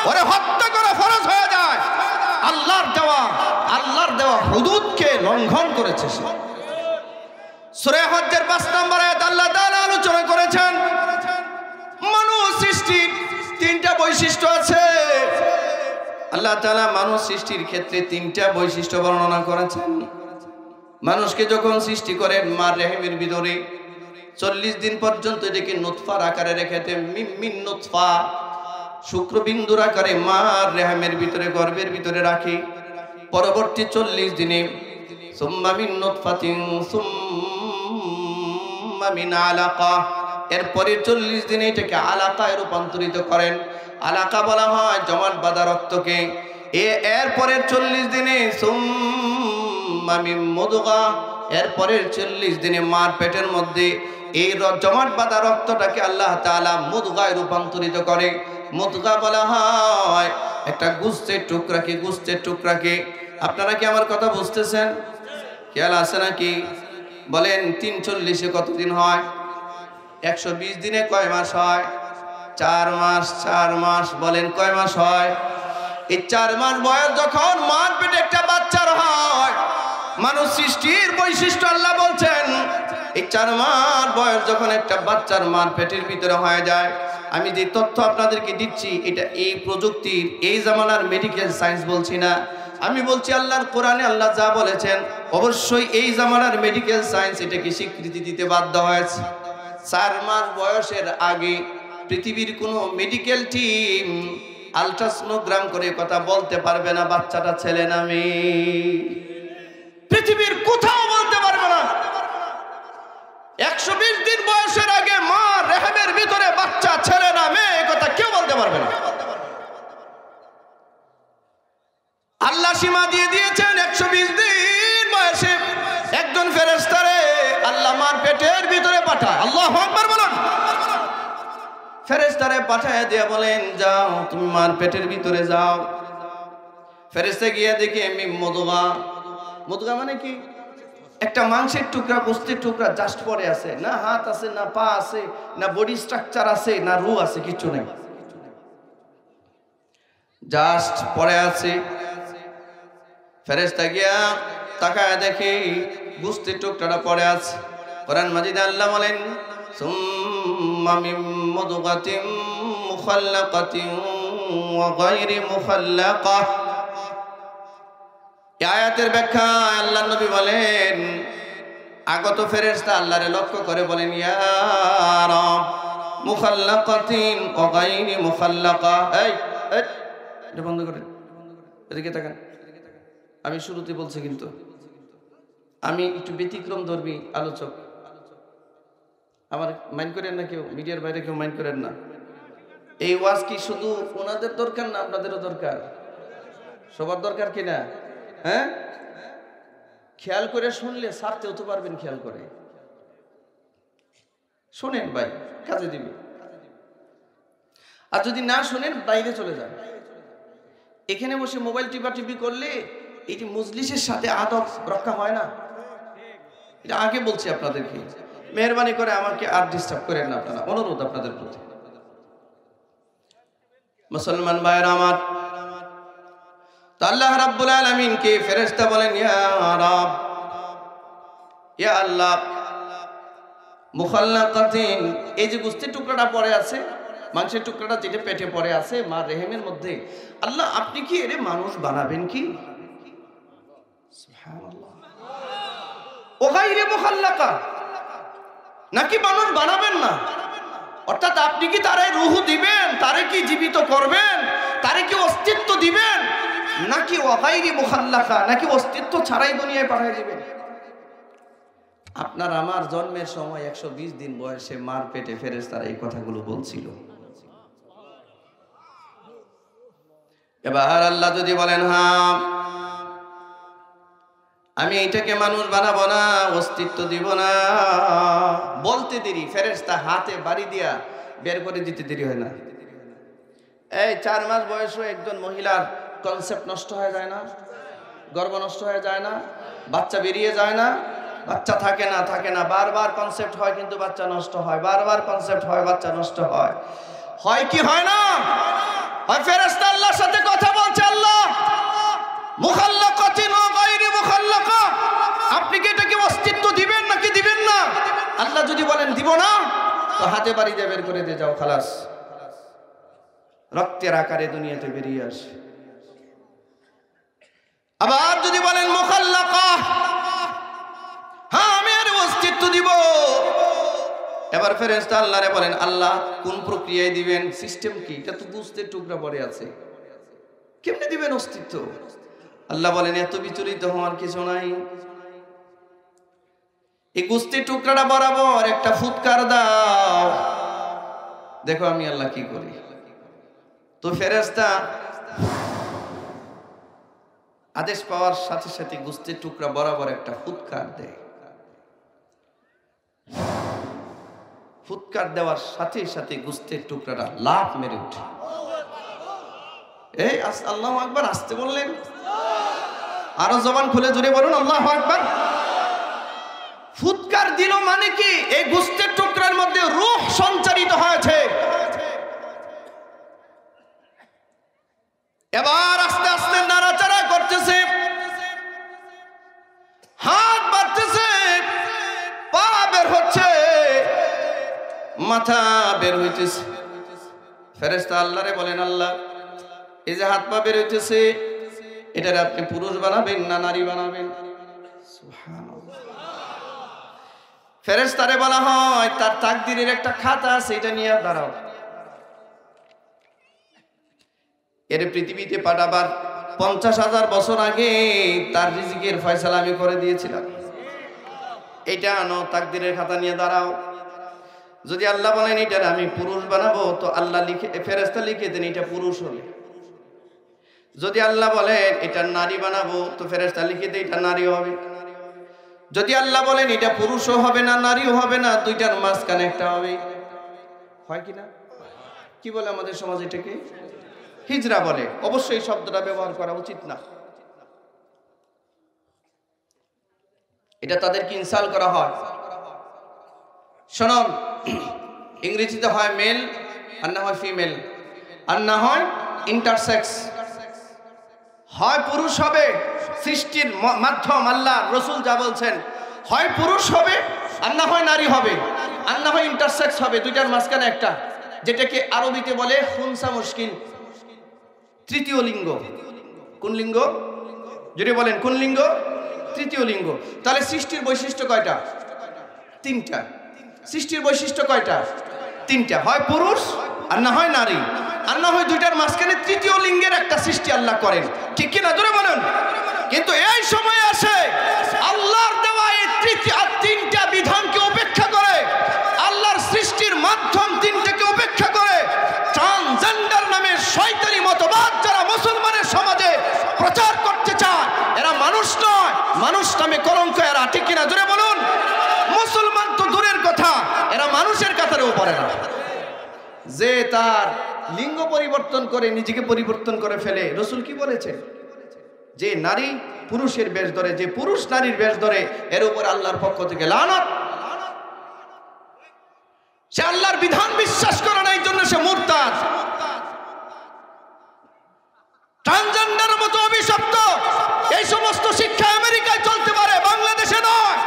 Speaker 1: ওরে হত্যা করা ফরজ হয়ে যায়। আল্লাহর দেওয়া হুদুদকে লঙ্ঘন করেছে সে। সূরা হজ্জের 5 নম্বর আয়াত আল্লাহ তাআলা আলোচনা করেছেন মানুষ সৃষ্টির 3টা বৈশিষ্ট্য আছে। আল্লাহ তাআলা মানুষ সৃষ্টির ক্ষেত্রে 3টা বৈশিষ্ট্য বর্ণনা করেছেন। মানুষকে যখন সৃষ্টি করেন মার রেহেমের ভিতরে 40 দিন পর্যন্ত এটাকে নুতফার আকারে রেখেতে, মিন নুতফা, শুক্রবিন্দুর আকারে মার রেহেমের ভিতরে, গর্ভের ভিতরে রাখে। পরবর্তী 40 দিনে সুম্মা মিন নুতফাতিন সুম্মা মিন আলাকা, এরপরে 40 দিনে এটাকে আলাকায় রূপান্তরিত করেন। আলাকা বলা হয় জমাট বাঁধা রক্তকে। এরপরের 40 দিনে সুম্মা মিন মুদগা, এরপরের 40 দিনে মার পেটের মধ্যে এই জমাট বাঁধা রক্তটাকে আল্লাহ তাআলা মুদগায় রূপান্তরিত করে। মুদগা বলা হয় একটা গোশতের টুকরাকে। আপনারা কি আমার কথা বুঝতেছেন? খেয়াল আছে নাকি? বলেন 3 40 কতদিন হয়? 120 দিনে কয় মাস হয়? 4 মাস বলেন কয় মাস হয়? এই 4 মাস বয়স যখন মার পেটে একটা বাচ্চার হয়, মানুষ সৃষ্টির বৈশিষ্ট্য আল্লাহ বলছেন এই 4 মাস বয়স যখন একটা বাচ্চার মার পেটের ভিতরে হয়ে যায়, আমি যে তথ্য আপনাদেরকে দিচ্ছি এটা এই প্রযুক্তির এই জামানার মেডিকেল সায়েন্স বলছি না, আমি বলছি আল্লাহর কোরআনে আল্লাহ যা বলেছেন অবশ্যই এই জামানার মেডিকেল সায়েন্স এটাকে স্বীকৃতি দিতে বাধ্য হয়েছে। 4 মাস বয়সের আগে পৃথিবীর কোনো মেডিকেল টিম আলট্রাসোনোগ্রাম করে কথা বলতে পারবে না বাচ্চাটা ছেলে না মেয়ে। পৃথিবীর কোথাও বলতে পারবে না। 120 দিন বয়সের আগে মা রেহেমের ভিতরে বাচ্চা ছেলে না মেয়ে কথা কেউ বলতে পারবে না। আল্লাহ সীমা দিয়ে দিয়েছেন 120 দিন বয়সে একজন ফেরেশতারে আল্লাহ মার পেটের ভিতরে পাঠায়। আল্লাহু আকবার বলুন। ফেরেশতারে পাঠায় দিয়ে বলেন যাও তুমি মার পেটের ভিতরে যাও। ফেরেশতা গিয়ে দেখে মুদগা। মুদগা মানে কি? একটা মাংসের টুকরা, গোস্তের টুকরা জাস্ট পড়ে আছে, না হাত আছে, না পা আছে, না বডি স্ট্রাকচার আছে, না রু আছে, কিছু নেই, জাস্ট পড়ে আছে। ফেরেশতা গিয়া তাকায় দেখে গোস্তের টুকরাটা পড়ে আছে। কোরআন মাজিদে আল্লাহ বলেন সুম্মা মিন মুদগাতিন মুখাল্লাকাতিন ওয়া গায়রি মুখাল্লাকা। এই আয়াতের ব্যাখ্যা আল্লাহর নবী বলেন আগত ফেরেশতা আল্লাহরে লক্ষ্য করে বলেন ইয়া রাব মুখাল্লাকাতিন ওয়া গায়রি মুখাল্লাকা। এই এটা বন্ধ করেন, এদিকে তাকান। আমি শুরুতে বলছি কিন্তু আমি একটু ব্যতিক্রম ধর্মী আলোচক, আমার মাইন্ড করেন না কেউ, মিডিয়ার বাইরে কেউ মাইন্ড করেন না। এই ওয়াজ কি শুধু ওনাদের দরকার না আপনাদেরও দরকার? সবার দরকার কিনা? হ্যাঁ, খেয়াল করে শুনলে ছাড়তেও তো পারবেন। খেয়াল করে শোনেন ভাই, কাজে দিবে। আর যদি না শোনেন বাইরে চলে যান। এখানে বসে মোবাইল টিপি করলে এটি মজলিসের সাথে আদব রক্ষা হয় না। এটা আগে বলছি আপনাদেরকে, মেহরবানি করে আমাকে আর ডিস্টার্ব করেন না আপনারা, অনুরোধ আপনাদের প্রতি। মুসলমান ভাইরা আমার, তো আল্লাহ রাব্বুল আলামিন কে ফেরেশতা বলেন ইয়া রাব, ইয়া আল্লাহ মুখাল্লাকাতিন, এই যে গোস্তের টুকরাটা পড়ে আছে, মাংসের টুকরাটা যেটা পেটে পড়ে আছে মার রেহেমের মধ্যে, আল্লাহ আপনি কি এর মানুষ বানাবেন কি? সুবহানাল্লাহ। ও গায়রে মুখাল্লাকা, নাকি মানুষ বানাবেন না? অর্থাৎ আপনি কি তারে রূহ দিবেন, তারে কি জীবিত করবেন, তারে কি অস্তিত্ব দিবেন, নাকি ও গায়রে মুখাল্লাকা, নাকি অস্তিত্ব ছাড়াই দুনিয়ায় পাঠিয়ে দিবেন? আপনার আমার জন্মের সময় 120 দিন বয়সে মার পেটে ফেরেশতারা এই কথাগুলো বলছিল। এবার আল্লাহ যদি বলেন হ্যাঁ আমি এটাকে মানুষ বানাবো না, অস্তিত্ব দিব না, বলতে দেরি, ফেরেশতা হাতে বাড়ি দিয়া বের করে দিতে দেরি হয় না। এই 4 মাস বয়সে একজন মহিলার কনসেপ্ট নষ্ট হয়ে যায় না? গর্ভ নষ্ট হয়ে যায় না? বাচ্চা বেরিয়ে যায় না? বাচ্চা থাকে না, বারবার কনসেপ্ট হয় কিন্তু বাচ্চা নষ্ট হয়, বারবার কনসেপ্ট হয় বাচ্চা নষ্ট হয়। হয় কি হয় না? হয় ফেরেশতা আল্লাহর সাথে কথা বলছে, আল্লাহ মুখাল্লাকাতিন ওয়া গায়রি মুখাল্লাকা, আপনি কি এটাকে অস্তিত্ব দিবেন নাকি দিবেন না? আল্লাহ যদি বলেন দিব না, তো হাতে বাড়ি দিয়ে বের করে দিয়ে যাও, খালাস, রক্তের আকারে দুনিয়াতে বেরিয়ে আসে। আবার যদি বলেন মুখাল্লাকা, হ্যাঁ আমি এর অস্তিত্ব দিব, এবার ফেরেশতা আল্লাহরে বলেন আল্লাহ কোন প্রক্রিয়ায় দিবেন, সিস্টেম কি? এটা তো গোস্তের টুকরা পড়ে আছে, কেমনে দিবেন অস্তিত্ব? আল্লাহ বলেন এত বিচলিত হওয়ার কিছু নাই, এই গোস্তের টুকরাটা বরাবর একটা ফুৎকার দাও, দেখো আমি আল্লাহ কি করি। তো ফেরেশতা আদেশ পাওয়ার সাথে সাথে গোস্তের টুকরা বরাবর একটা ফুৎকার দেয়। ফুৎকার দেওয়ার সাথে সাথে গোস্তের টুকরাটা লাফ মেরে ওঠে। এই আল্লাহু আকবার, আসতে বললেন, আরো জবান খুলে জোরে বলুন আল্লাহু আকবার। ফুৎকার দিল মানে কি? এই গোস্তের টুকরার মধ্যে রূহ সঞ্চারিত হয়েছে। এবার আস্তে আস্তে নাড়াচাড়া করতেছে, হাত বাড়তেছে, পা বের হচ্ছে, মাথা বের হইতেছে। ফেরেশতা আল্লাহরে বলেন, আল্লাহ এই যে হাত পা বের হইতেছে এটারে আপনি পুরুষ বানাবেন না নারী বানাবেন? সুবহানাল্লাহ। ফেরেশতারে বলা হয় তার তাকদীরের একটা খাতা আছে, এটা নিয়ে দাঁড়াও। এর পৃথিবীতে পাঠাবার 50,000 বছর আগে তার রিজিকের ফয়সালা আমি করে দিয়েছিলাম। এটা আনো, তাকদীরের খাতা নিয়ে দাঁড়াও। যদি আল্লাহ বলেন এটা আমি পুরুষ বানাবো, তো আল্লাহ লিখে, ফেরেশতা লিখে দেন এটা পুরুষ হবে। যদি আল্লাহ বলেন এটা নারী বানাবো, তো ফেরেশতা লিখে দেন এটা নারী হবে। যদি আল্লাহ বলেন এটা পুরুষও হবে না নারীও হবে না, দুইটার মাঝখানে একটা হবে। হয় কি না? কি বলে আমাদের সমাজে এটাকে হিজরা বলে। অবশ্যই এই শব্দটা ব্যবহার করা উচিত না, এটা তাদেরকে ইনসাল করা হয়। শুনুন, ইংরেজিতে হয় মেল আর না হয় ফিমেল, আর না হয় ইন্টারসেক্স। হয় পুরুষ হবে, সৃষ্টির মাধ্যম আল্লাহ রসুল যা বলছেন, হয় পুরুষ হবে আর না হয় নারী হবে, আর না হয় ইন্টারসেক্স হবে। দুইটার মাঝখানে একটা, যেটাকে আরবিতে বলে খুনসা মুশকিল, তৃতীয় লিঙ্গ। কোন লিঙ্গ? যদি বলেন কোন লিঙ্গ? তৃতীয় লিঙ্গ। তাহলে সৃষ্টির বৈশিষ্ট্য কয়টা? তিনটা। সৃষ্টির বৈশিষ্ট্য কয়টা? তিনটা। হয় পুরুষ আর না হয় নারী, আর না হয় দুইটার মাঝখানে তৃতীয় লিঙ্গের একটা সৃষ্টি আল্লাহ করেন। ঠিক কিনা জোরে বলেন। কিন্তু এই সময় আসে আল্লাহর দেওয়া এই তিনটা বিধানকে উপেক্ষা করে, আল্লাহর সৃষ্টির মাধ্যম তিনটাকে উপেক্ষা করে ট্রান্সজেন্ডার নামে শয়তানি মতবাদ যারা মুসলমানের সমাজে প্রচার করতে চায়, এরা মানুষ নয়, মানুষ নামে কলঙ্ক এরা। ঠিক কিনা জোরে বলুন। মুসলমান তো দূরের কথা, এরা মানুষের কাতারেও পড়ে না। যে তার লিঙ্গ পরিবর্তন করে নিজেকে পরিবর্তন করে ফেলে, রসুল কি বলেছেন? যে নারী পুরুষের বেশ ধরে, যে পুরুষ নারীর বেশ ধরে, এর উপর আল্লাহর পক্ষ থেকে লানত। সে আল্লাহর বিধান বিশ্বাস করে না, এই জন্য সে মুরতাদ। ট্রান্সজেন্ডারের মতো অভিশপ্ত এই সমস্ত শিক্ষা আমেরিকায় চলতে পারে, বাংলাদেশে নয়।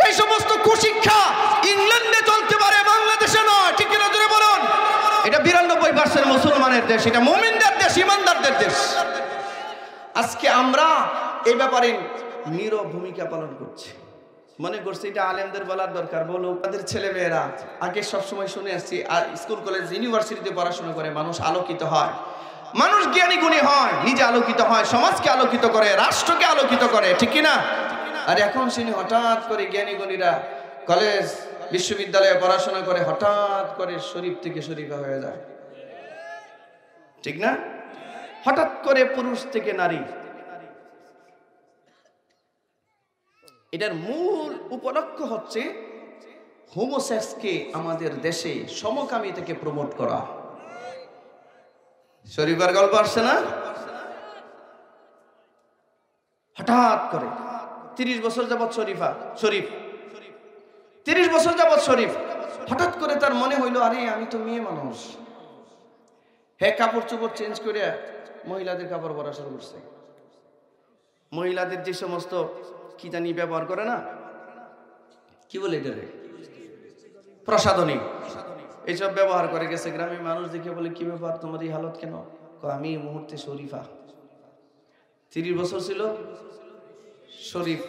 Speaker 1: এই সমস্ত কুশিক্ষা ইংল্যান্ডে চলতে পারে, বাংলাদেশে নয়। ঠিক কিনা জোরে বলুন। এটা 92% মুসলমানের দেশ, এটা মুমিনদের দেশ, ইমানদারদের দেশ। আজকে আমরা এই ব্যাপারে নীরব ভূমিকা পালন করছি, মনে করছি এটা আলেমদের বলার দরকার। বলুক তাদের ছেলে মেয়েরা। আগে সবসময় শুনে আসছি আর স্কুল কলেজ ইউনিভার্সিটিতে পড়াশোনা করে মানুষ আলোকিত হয়, মানুষ জ্ঞানী গুণী হয়, নিজে আলোকিত হয়, সমাজকে আলোকিত করে, রাষ্ট্রকে আলোকিত করে। ঠিক কিনা? আর এখন শুনি হঠাৎ করে জ্ঞানী গুণীরা কলেজ বিশ্ববিদ্যালয়ে পড়াশোনা করে হঠাৎ করে শরীফ থেকে শরীফা হয়ে যায়। ঠিক না? হঠাৎ করে পুরুষ থেকে নারী। এটার মূল উপলক্ষ হচ্ছে হোমোসেক্সকে আমাদের দেশে সমকামী থেকে প্রমোট করা। শরীফার গল্প আসছে না? হঠাৎ করে 30 বছর যাবৎ শরীফ 30 বছর যাবৎ শরীফ, হঠাৎ করে তার মনে হইল আরে আমি তো মেয়ে মানুষ। হ্যাঁ, কাপড় চোপড় চেঞ্জ করে মহিলাদের কাপড় পরা শুরু করছে। মহিলাদের যে সমস্ত কি জানি ব্যবহার করে না, কি বলে এটারে, প্রসাধনী, এইসব ব্যবহার করে গেছে। গ্রামে মানুষ দেখে বলে কি ব্যাপার তোমার এই হালত কেন? আমি এই মুহূর্তে শরীফা। 30 বছর ছিল শরীফ।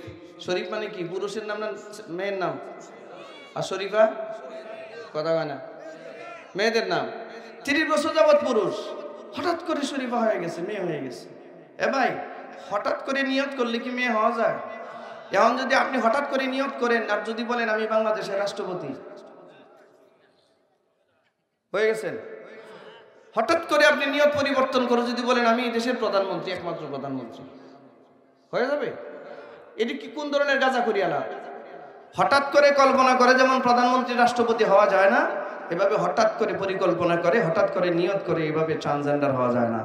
Speaker 1: শরীফ মানে কি? পুরুষের নাম না মেয়ের নাম? আর শরীফা কথা হয় না, মেয়েদের নাম। 30 বছর যাবৎ পুরুষ, হঠাৎ করে শরীফা হয়ে গেছে, মেয়ে হয়ে গেছে। এ ভাই, হঠাৎ করে নিয়ত করলে কি মেয়ে হওয়া যায়? এখন যদি আপনি হঠাৎ করে নিয়ত করেন আর যদি বলেন আমি বাংলাদেশের রাষ্ট্রপতি হয়ে গেছেন, হঠাৎ করে আপনি নিয়ত পরিবর্তন করে যদি বলেন আমি এই দেশের প্রধানমন্ত্রী, একমাত্র প্রধানমন্ত্রী, হয়ে যাবে? এটি কি কোন ধরনের গাঁজা করিয়ালা? হঠাৎ করে কল্পনা করে যেমন প্রধানমন্ত্রী রাষ্ট্রপতি হওয়া যায় না, এভাবে হঠাৎ করে পরিকল্পনা করে হঠাৎ করে নিয়ত করে এভাবে ট্রান্সজেন্ডার হওয়া যায় না।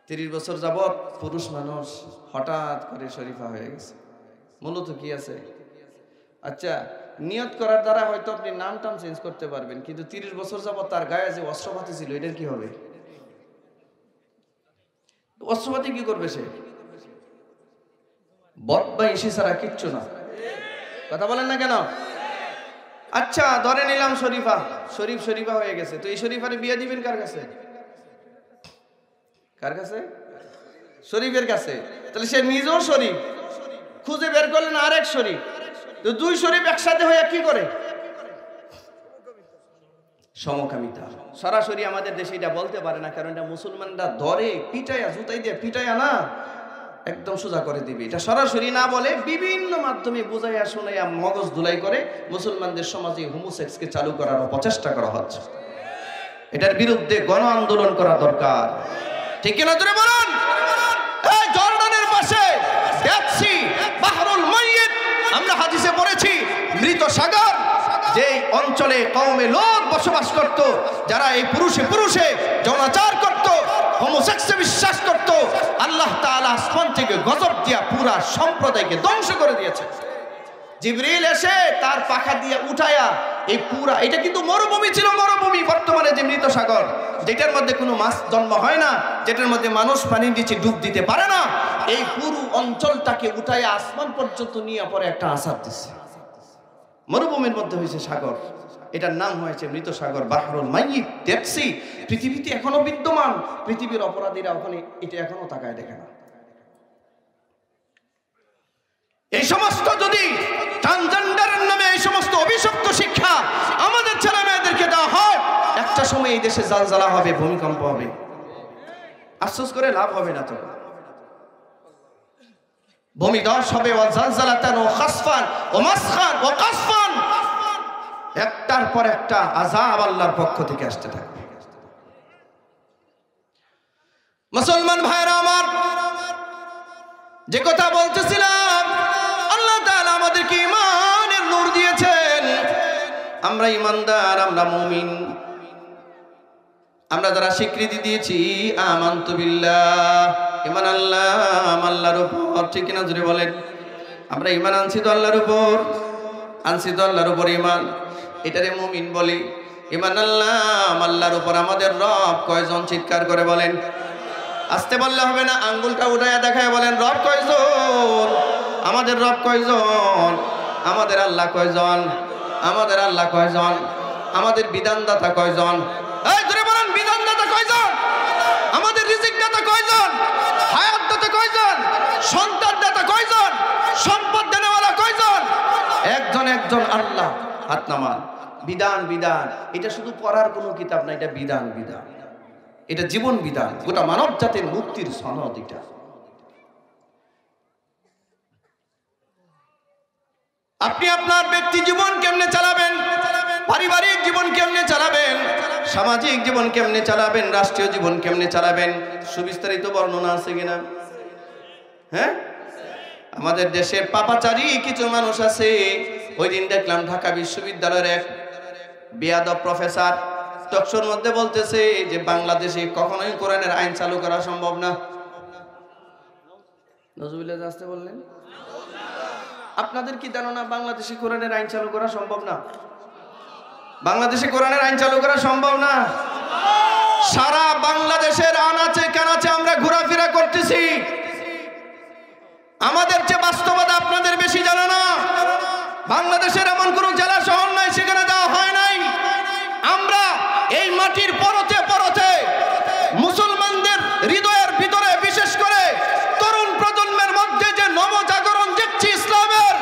Speaker 1: 30 বছর যাবৎ পুরুষ মানুষ হঠাৎ করে শরীফা হয়ে গেছে। মূলত কি আছে? আচ্ছা, নিয়ত করার দ্বারা হয়তো আপনি নাম টাম চেঞ্জ করতে পারবেন, কিন্তু 30 বছর যাবৎ তার গায়ে যে অস্ত্রপাতি ছিল এটার কি হবে? অস্ত্রপাতি কি করবে সে? বদমাইশি ছাড়া কিচ্ছু না। কথা বলেন না কেন? আচ্ছা ধরে নিলাম শরীফা হয়ে গেছে, তো এই শরীফারে বিয়ে দিবেন কার কাছে? কার কাছে? শরীফের কাছে। তাহলে সে নিজেও শরীফ, খুঁজে বের করলেন আরেক শরীফ, তো দুই শরীফ একসাথে হয়ে কি করে? সমকামিতা। সরাসরি আমাদের দেশে এটা বলতে পারে না, কারণ এটা মুসলমানরা ধরে পিটাইয়া, জুতাই দিয়ে পিটাইয়া না একদম সোজা করে দিবে। এটা সরাসরি না বলে বিভিন্ন মাধ্যমে বুঝাইয়া শোনাইয়া মগজ ধুলাই করে মুসলমানদের সমাজে হোমোসেক্সকে চালু করার প্রচেষ্টা করা হচ্ছে। এটার বিরুদ্ধে গণ আন্দোলন করা দরকার, ঠিক কিনা জোরে বলুন? এই জর্ডানের পাশে ডেড সি, বাহরুল মাইয়িত, আমরা হাদিসে পড়েছি মৃত সাগর, যেই অঞ্চলে কওমে লোক বসবাস করত, যারা এই পুরুষে যৌনাচার করত, হোমোসেক্সে বিশ্বাস করত, আল্লাহ তাআলা আসমান থেকে গজব দিয়া পুরা সম্প্রদায়কে ধ্বংস করে দিয়েছে। জিবরিল এসে তার পাখা দিয়ে উঠায়া এই পুরা, এটা কিন্তু মরুভূমি ছিল, মরুভূমি বর্তমানে যে মৃত সাগর, যেটার মধ্যে কোনো মাছ জন্ম হয় না, যেটার মধ্যে মানুষ পানির নিচে ডুব দিতে পারে না, এই পুরো অঞ্চলটাকে উঠায়া আসমান পর্যন্ত নিয়ে পরে একটা আসাদ দিচ্ছে। মরুভূমির মধ্যে হয়েছে সাগর, এটার নাম হয়েছে মৃত সাগর, বাহরুল মাইয়িত, ডেড সি। পৃথিবীতে এখনো বিদ্যমান, পৃথিবীর অপরাধীরা ওখানে এটা এখনো তাকায় দেখে না। এই সমস্ত যদি ট্রান্সজেন্ডারের নামে এই সমস্ত অভিশপ্ত শিক্ষা আমাদের ছেলে মেয়েদেরকে দেওয়া হয়, একটা সময় এই দেশে জালজালা হবে, ভূমিকম্প হবে, আফসোস করে লাভ হবে না। তো ভূমিধস হবে, ওয়া জালজালাতান ওয়া খাসফান ওয়া মাসখান ওয়া কাসফান, একটার পর একটা আযাব আল্লাহর পক্ষ থেকে আসতে থাকবে। মুসলমান ভাইরা আমার, যে কথা বলতেছিলাম, আল্লাহ তাআলা আমাদেরকে ঈমানের নূর দিয়েছেন। আমরা ঈমানদার, আমরা মুমিন, আমরা যারা স্বীকৃতি দিয়েছি আমানতু বিল্লাহ, ঈমান আনলাম আল্লাহর উপর, ঠিক কিনা জোরে বলেন? আমরা ঈমান আনছি তো আল্লাহর উপর, আনছি তো আল্লাহর উপর ঈমান, এটারে মুমিন বলি। ঈমান আনলাম আল্লাহর উপর। আমাদের রব কয়জন? চিৎকার করে বলেন। আসতে বললে হবে না, আঙ্গুলটা উঠাইয়া দেখায় বলেন রব কয়জন? আমাদের রব কয়জন? আমাদের আল্লাহ কয়জন? আমাদের আল্লাহ কয়জন? আমাদের বিধানদাতা কয়জন? এই জোরে বলেন, বিধানদাতা কয়জন? আমাদের রিজিক দাতা কয়জন? হায়াত দাতা কয়জন? সন্তান দাতা কয়জন? সম্পদ দেনেওয়ালা কয়জন? একজন, একজন আল্লাহ। হাত নামান। বিধান, বিধান, এটা শুধু পড়ার কোনো কিতাব না, এটা বিধান, বিধান, এটা জীবন বিধান, গোটা মানব জাতির মুক্তির সনদ। এটা আপনি আপনার ব্যক্তি জীবন কেমনে চালাবেন, পারিবারিক জীবন কেমনে চালাবেন, সামাজিক জীবন কেমনে চালাবেন, রাষ্ট্রীয় জীবন কেমনে চালাবেন, সুবিস্তারিত বর্ণনা আছে কিনা? হ্যাঁ, আমাদের দেশের পাপাচারী কিছু মানুষ আছে। ওই দিন দেখলাম ঢাকা বিশ্ববিদ্যালয়ের এক বেয়াদব প্রফেসর টকশোর মধ্যে বলতেছে যে বাংলাদেশে কখনোই কোরআনের আইন চালু করা সম্ভব না। নজরুল্লাহ আসতে বললেন, আপনাদের কি ধারণা বাংলাদেশে কোরআনের আইন চালু করা সম্ভব না? বাংলাদেশে কোরআনের আইন চালু করা সম্ভব না। সারা বাংলাদেশের আনাচে কানাচে আমরা ঘোরাফেরা করতেছি, আমাদের চেয়ে বাস্তবতা আপনাদের বেশি জানা না। বাংলাদেশের এমন কোন জেলা শহর নাই সেখানে দেওয়া হয় নাই। আমরা এই মাটির পরতে পরতে মুসলমানদের হৃদয়ের ভিতরে, বিশেষ করে তরুণ প্রজন্মের মধ্যে যে নবজাগরণ দেখছি ইসলামের,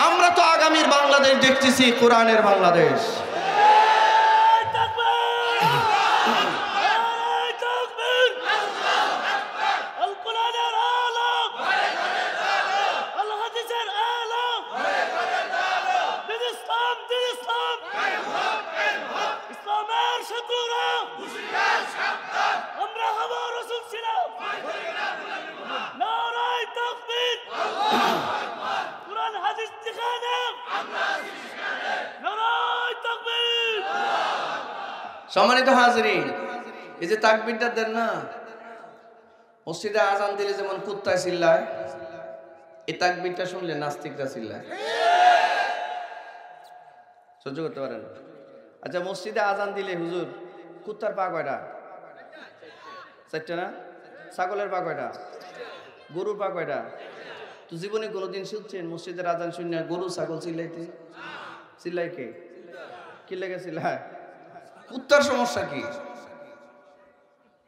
Speaker 1: আমরা তো আগামীর বাংলাদেশ দেখতেছি কোরআনের বাংলাদেশ। সম্মানিত হাজরিন, এই যে তাকবীরটা দেন না, মসজিদে আজান দিলে যেমন কুত্তায় চিল্লায়, এই তাকবীরটা শুনলে নাস্তিকরা চিল্লায়। সহ্য করতে পারেন? আচ্ছা, মসজিদে আজান দিলে হুজুর কুত্তার পা কয়টা? চারটা না? ছাগলের পা কয়টা? গরুর পা কয়টা? তো জীবনে কোনোদিন শুনছেন মসজিদের আজান শুনে গরু ছাগল চিল্লাইতে? চিল্লাই কে? কি লেগে চিল্লায়? কুত্তার সমস্যা কি?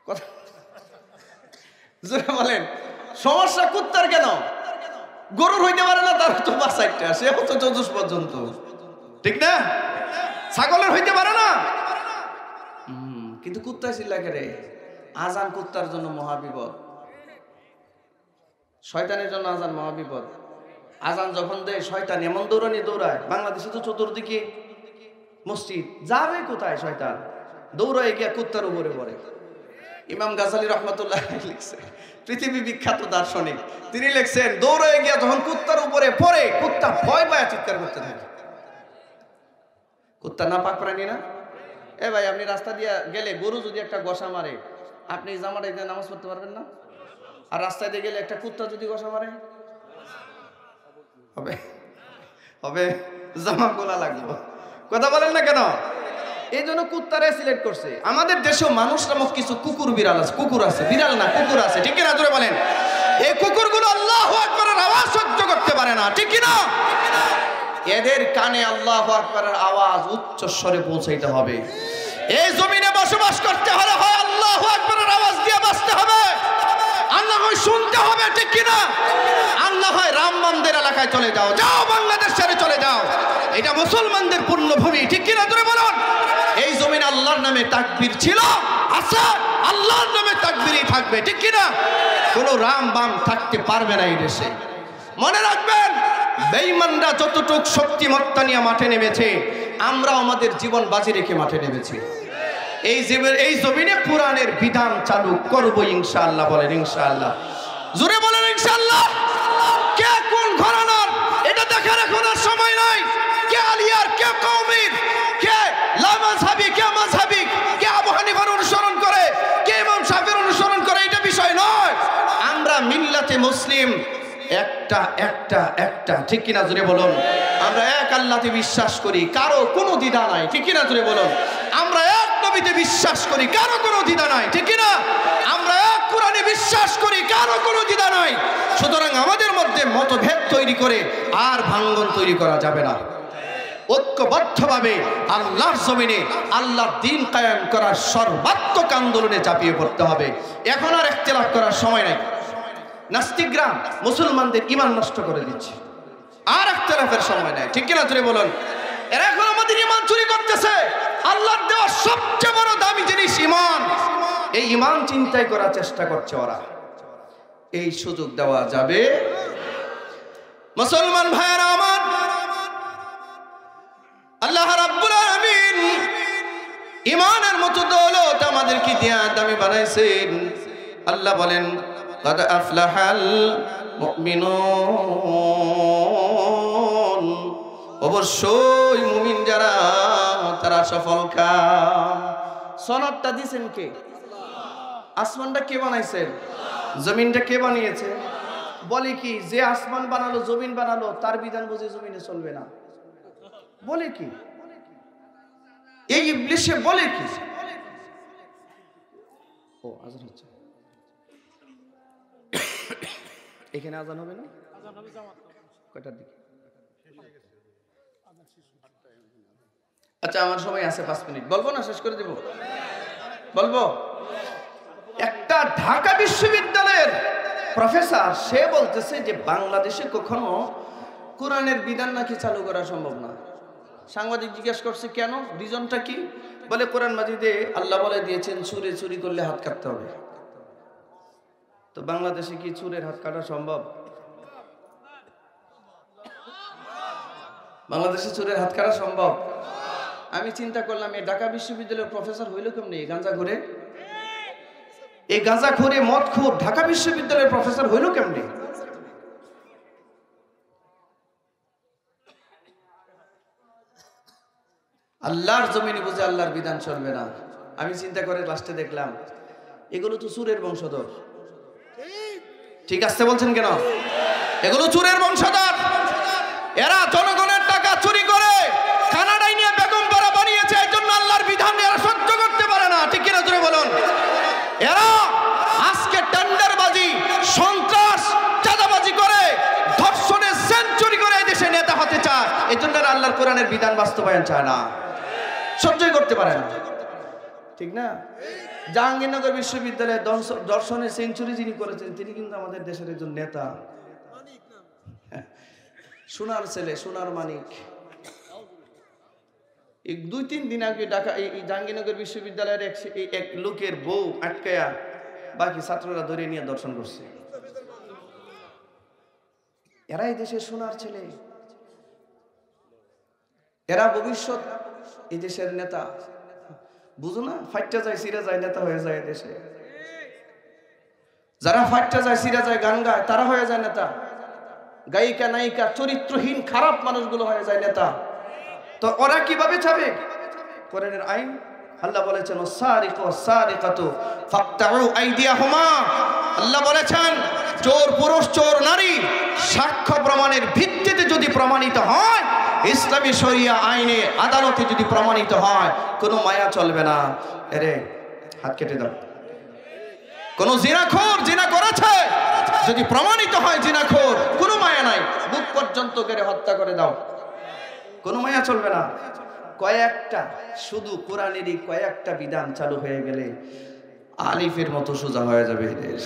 Speaker 1: কথা জোরে বলেন, সমস্যা কুত্তার কেন? গরুর হইতে পারে না, তার তো পা চারটা, সে হচ্ছে চতুষ পর্যন্ত, ঠিক না? ছাগলের হইতে পারে না, কিন্তু কুত্তা চিল্লা কে? আজান কুত্তার জন্য মহাবিপদ, শয়তানের জন্য আজান মহাবিপদ। আজান যখন দেয় শয়তান এমন দৌড়ানি দৌড়ায়, বাংলাদেশে তো চতুর্দিকে মসজিদ, যাবে কোথায় শয়তান? দৌড়ায় গিয়া কুত্তার উপরে পড়ে। ইমাম গাজালি রহমতুল্লাহ লিখছেন, পৃথিবী বিখ্যাত দার্শনিক, তিনি লিখছেন দৌড়ায় গিয়া যখন কুত্তার উপরে পড়ে, কুত্তা ভয় পায় চিৎকার করতে থাকে। কুত্তা না পাক প্রাণী না? এ ভাই, আপনি রাস্তা দিয়ে গেলে গরু যদি একটা গসা মারে, আপনি জামাটা দিয়ে নামাজ পড়তে পারবেন না? আর রাস্তায় দিয়ে গেলে একটা কুত্তা যদি গসা মারে, হবে হবে জামা গোলা লাগবে। কথা বলেন না কেন? এই জন্য কুত্তারে সিলেক্ট করছে। আমাদের দেশেও মানুষ নামক কিছু কুকুর বিড়াল আছে, কুকুর আছে, বিড়াল না কুকুর আছে, ঠিক না? জোরে বলেন। এই কুকুরগুলো আল্লাহু আকবারের আওয়াজ সহ্য করতে পারে না, ঠিক না? এদের কানে আল্লাহু আকবারের আওয়াজ উচ্চ স্বরে পৌঁছাইতে হবে। এই জমিনে বসবাস করতে হলে হয় আল্লাহু আকবারের আওয়াজ দিয়ে বাঁচতে হবে, আল্লাহ হয় শুনতে হবে, ঠিক কিনা? আল্লাহ হয় রাম মন্দির এলাকায় চলে যাও, যাও বাংলাদেশ ছেড়ে চলে যাও, এটা মুসলমানদের পূর্ণভূমি, ঠিক কিনা? জোরে বলুন। এই জমিনে আল্লাহর নামে তাকবীর ছিল, আছে, আল্লাহর নামে তাকবীরই থাকবে, ঠিক কিনা? কোনো রাম বাম থাকতে পারবে না এই দেশে। মনে রাখবেন, বেঈমানরা যতটুক শক্তিমত্তা নিয়ে মাঠে নেমেছে, আমরা আমাদের জীবন বাজি রেখে মাঠে নেমেছি। এই জমিনে কোরআনের বিধান চালু করব ইনশাআল্লাহ। বলেন ইনশাআল্লাহ, জোরে বলেন ইনশাআল্লাহ। কে কোন ঘরানার এটা দেখার এখন আর সময় নাই। কে আলিয়ার, কে কওমির, কে লামাযহাবি, কে মাযহাবি, কে আবু হানিফার অনুসরণ করে, কে ইমাম শাফিঈর অনুসরণ করে, এটা বিষয় নয়। আমরা মিল্লাতে মুসলিম, একটা একটা একটা, ঠিক কিনা? জোরে বলুন। আমরা এক আল্লাহতে বিশ্বাস করি, কারো কোনো দ্বিধা নাই, ঠিক কিনা? জোরে বলুন। আমরা এক নবীতে বিশ্বাস করি, কারো কোনো দ্বিধা নাই, ঠিক কিনা? আমরা এক কোরআনে বিশ্বাস করি, কারো কোনো দ্বিধা নাই। সুতরাং আমাদের মধ্যে মতভেদ তৈরি করে আর ভাঙ্গন তৈরি করা যাবে না। ঐক্যবদ্ধভাবে আল্লাহর জমিনে আল্লাহর দ্বীন কায়েম করার সর্বাত্মক আন্দোলনে চাপিয়ে পড়তে হবে। এখন আর ইখতিলাফ করার সময় নাই। নাস্তিকরা মুসলমানদের ঈমান নষ্ট করে দিচ্ছে, আর ইখতিলাফের সময় নাই, ঠিক কিনা? জোরে বলুন। এরা এখন আমাদের ঈমান চুরি করতেছে। আল্লাহর দেওয়া সবচেয়ে বড় দামি জিনিস ঈমান, এই ঈমান চিন্তাই করার চেষ্টা করছে ওরা। এই সুযোগ দেওয়া যাবে? মুসলমান ভাইয়েরা আমার, আল্লাহ রাব্বুল আলামিন ঈমানের মতো দৌলত আমাদেরকে দিয়া দামি বানাইছেন। আল্লাহ বলেন, قد أفلح المؤمنون, অবশ্যই মুমিন যারা তারা সফল কাম। সনদটা দিয়েছেন কে? আসমানটা কে বানাইছেন? জমিনটা কে বানিয়েছে? বলে কি যে আসমান বানালো, জমিন বানালো, তার বিধান বুঝে জমিনে চলবে না, বলে কি? এই ইবলিশে বলে কি? ও আজান হচ্ছে, এখানে আজান হবে না? কয়টার দিকে? আচ্ছা, আমার সময় আছে 5 মিনিট, বলবো না? শেষ করে দেব? বলবো। একটা ঢাকা বিশ্ববিদ্যালয়ের প্রফেসর, সে বলতেছে যে বাংলাদেশে কখনো কোরআনের বিধান নাকি চালু করা সম্ভব না। সাংবাদিক জিজ্ঞেস করছে কেন, রিজনটা কি? বলে কোরআন মাজিদে আল্লাহ বলে দিয়েছেন চুরে চুরি করলে হাত কাটতে হবে। তো বাংলাদেশে কি চুরের হাত কাটা সম্ভব? বাংলাদেশে চুরের হাত কাটা সম্ভব? আমি চিন্তা করলাম, এই ঢাকা বিশ্ববিদ্যালয়ের প্রফেসর হইল কেমনি? এই গাঁজা ঘুরে, এই গাঁজা ঘুরে মদ খুর ঢাকা বিশ্ববিদ্যালয়ের প্রফেসর হইল কেমনি? আল্লাহর জমিনে বুঝে আল্লাহর বিধান চলবে না। আমি চিন্তা করে লাস্টে দেখলাম এগুলো তো চুরের বংশধর। ঠিক আছে বলছেন কেন? এগুলো চুরের বংশধর। এরা জনগণের টাকা চুরি করে কানাডায় নিয়ে বেগম পাড়া বানিয়েছে, এই জন্য আল্লাহর বিধান এরা সহ্য করতে পারে না, ঠিক কিনা? জোরে বলুন। এরা আজকে টেন্ডার আল্লাহর কোরআনের বিধান বাস্তবায়ন চায় না, সহ্যই করতে পারে না, ঠিক না? জাহাঙ্গীরনগর বিশ্ববিদ্যালয়ে দর্শনের সেঞ্চুরি যিনি করেছেন তিনি কিন্তু আমাদের দেশের একজন নেতা, সোনার ছেলে, সোনার মানিক। এই 2-3 দিন আগে ঢাকা এই জাহাঙ্গীরনগর বিশ্ববিদ্যালয়ের এক লোকের বউ আটকায়া বাকি ছাত্ররা ধরে নিয়ে দর্শন করছে। এরা এই দেশের সোনার ছেলে, এরা ভবিষ্যৎ এই দেশের নেতা। বুঝো না, ফাইটটা যায় সিরা যায় নেতা হয়ে যায় দেশে। যারা ফাইটটা যায় সিরা যায় গান গায় তারা হয়ে যায় নেতা। গায়িকা নায়িকা চরিত্রহীন খারাপ মানুষগুলো হয়ে যায় নেতা। তো ওরা কিভাবে যাবে? কোরআনের আইন আল্লাহ বলেছেন ওয়াসারিকু ওয়াসারিকাতু ফাকতাউ আইদিয়াহুমা। আল্লাহ বলেছেন চোর পুরুষ চোর নারী সাক্ষ্য প্রমাণের ভিত্তিতে যদি প্রমাণিত হয়, ইসলামী শরিয়া আইনে আদালতে যদি প্রমাণিত হয়, কোনো মায়া চলবে না। এরে হাত কেটে দাও। কোন জিনাখোর জিনা করেছে যদি প্রমাণিত হয় জিনাখোর, কোনো মায়া নাই, বুক পর্যন্ত কেড়ে হত্যা করে দাও, কোনো মায়া চলবে না। কয়েকটা শুধু কোরআনেরই কয়েকটা বিধান চালু হয়ে গেলে আলিফের মতো সোজা হয়ে যাবে দেশ।